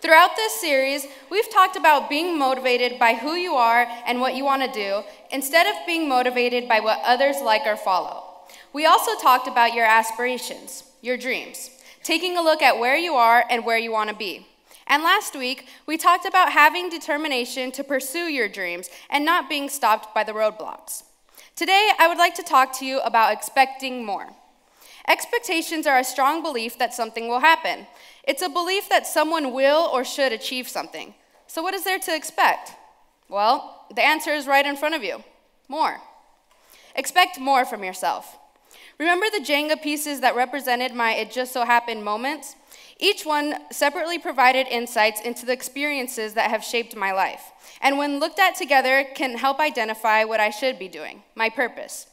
Throughout this series, we've talked about being motivated by who you are and what you want to do, instead of being motivated by what others like or follow. We also talked about your aspirations, your dreams, taking a look at where you are and where you want to be. And last week, we talked about having determination to pursue your dreams and not being stopped by the roadblocks. Today, I would like to talk to you about expecting more. Expectations are a strong belief that something will happen. It's a belief that someone will or should achieve something. So what is there to expect? Well, the answer is right in front of you. More. Expect more from yourself. Remember the Jenga pieces that represented my it just so happened moments? Each one separately provided insights into the experiences that have shaped my life, and when looked at together can help identify what I should be doing, my purpose.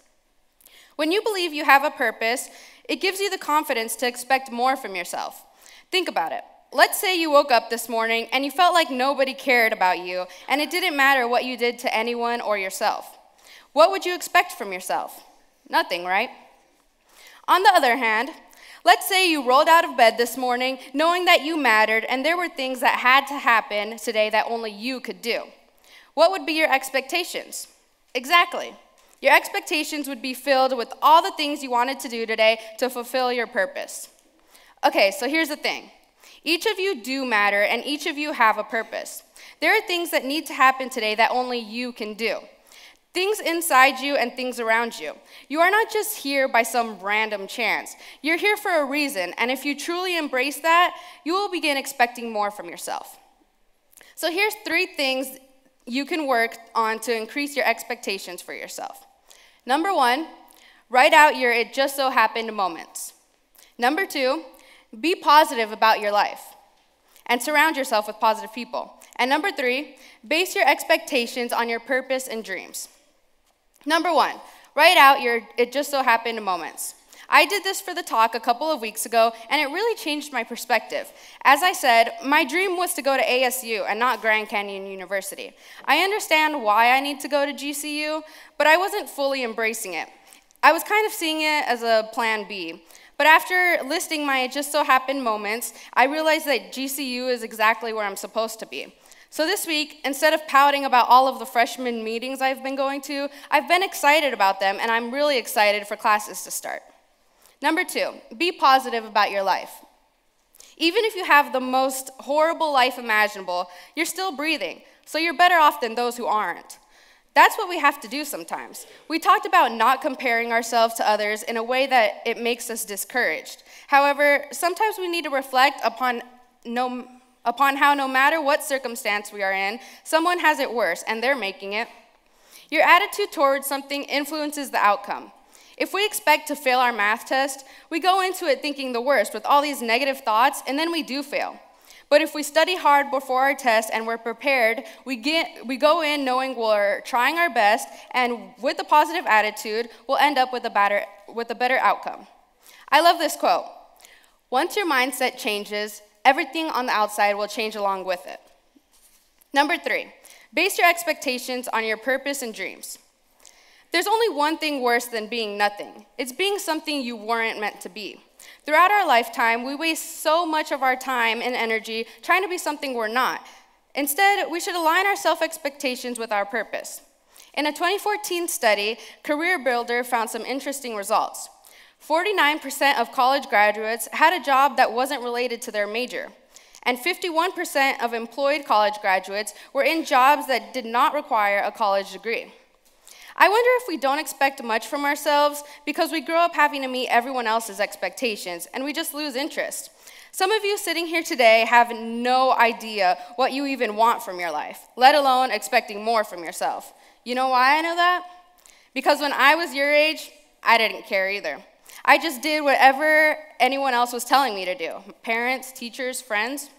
When you believe you have a purpose, it gives you the confidence to expect more from yourself. Think about it. Let's say you woke up this morning and you felt like nobody cared about you, and it didn't matter what you did to anyone or yourself. What would you expect from yourself? Nothing, right? On the other hand, let's say you rolled out of bed this morning knowing that you mattered and there were things that had to happen today that only you could do. What would be your expectations? Exactly. Your expectations would be filled with all the things you wanted to do today to fulfill your purpose. Okay, so here's the thing. Each of you do matter and each of you have a purpose. There are things that need to happen today that only you can do. Things inside you and things around you. You are not just here by some random chance. You're here for a reason, and if you truly embrace that, you will begin expecting more from yourself. So here's 3 things you can work on to increase your expectations for yourself. Number 1, write out your it just so happened moments. Number 2, be positive about your life and surround yourself with positive people. And number 3, base your expectations on your purpose and dreams. Number 1, write out your it just so happened moments. I did this for the talk a couple of weeks ago, and it really changed my perspective. As I said, my dream was to go to ASU and not Grand Canyon University. I understand why I need to go to GCU, but I wasn't fully embracing it. I was kind of seeing it as a plan B. But after listing my it just so happened moments, I realized that GCU is exactly where I'm supposed to be. So this week, instead of pouting about all of the freshman meetings I've been going to, I've been excited about them, and I'm really excited for classes to start. Number 2, be positive about your life. Even if you have the most horrible life imaginable, you're still breathing, so you're better off than those who aren't. That's what we have to do sometimes. We talked about not comparing ourselves to others in a way that it makes us discouraged. However, sometimes we need to reflect upon how no matter what circumstance we are in, someone has it worse, and they're making it. Your attitude towards something influences the outcome. If we expect to fail our math test, we go into it thinking the worst with all these negative thoughts, and then we do fail. But if we study hard before our test and we're prepared, we go in knowing we're trying our best, and with a positive attitude, we'll end up with a better outcome. I love this quote. Once your mindset changes, everything on the outside will change along with it. Number 3, base your expectations on your purpose and dreams. There's only one thing worse than being nothing. It's being something you weren't meant to be. Throughout our lifetime, we waste so much of our time and energy trying to be something we're not. Instead, we should align our self-expectations with our purpose. In a 2014 study, Career Builder found some interesting results. 49% of college graduates had a job that wasn't related to their major, and 51% of employed college graduates were in jobs that did not require a college degree. I wonder if we don't expect much from ourselves because we grow up having to meet everyone else's expectations, and we just lose interest. Some of you sitting here today have no idea what you even want from your life, let alone expecting more from yourself. You know why I know that? Because when I was your age, I didn't care either. I just did whatever anyone else was telling me to do, parents, teachers, friends.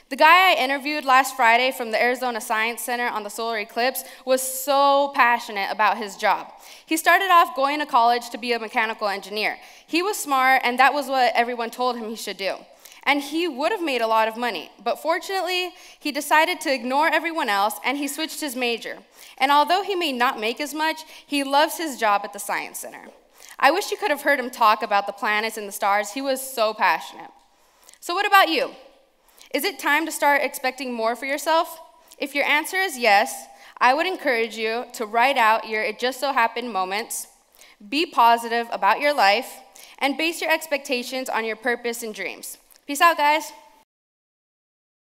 The guy I interviewed last Friday from the Arizona Science Center on the solar eclipse was so passionate about his job. He started off going to college to be a mechanical engineer. He was smart, and that was what everyone told him he should do. And he would have made a lot of money, but fortunately, he decided to ignore everyone else, and he switched his major. And although he may not make as much, he loves his job at the Science Center. I wish you could have heard him talk about the planets and the stars. He was so passionate. So what about you? Is it time to start expecting more for yourself? If your answer is yes, I would encourage you to write out your it just so happened moments, be positive about your life, and base your expectations on your purpose and dreams. Peace out, guys.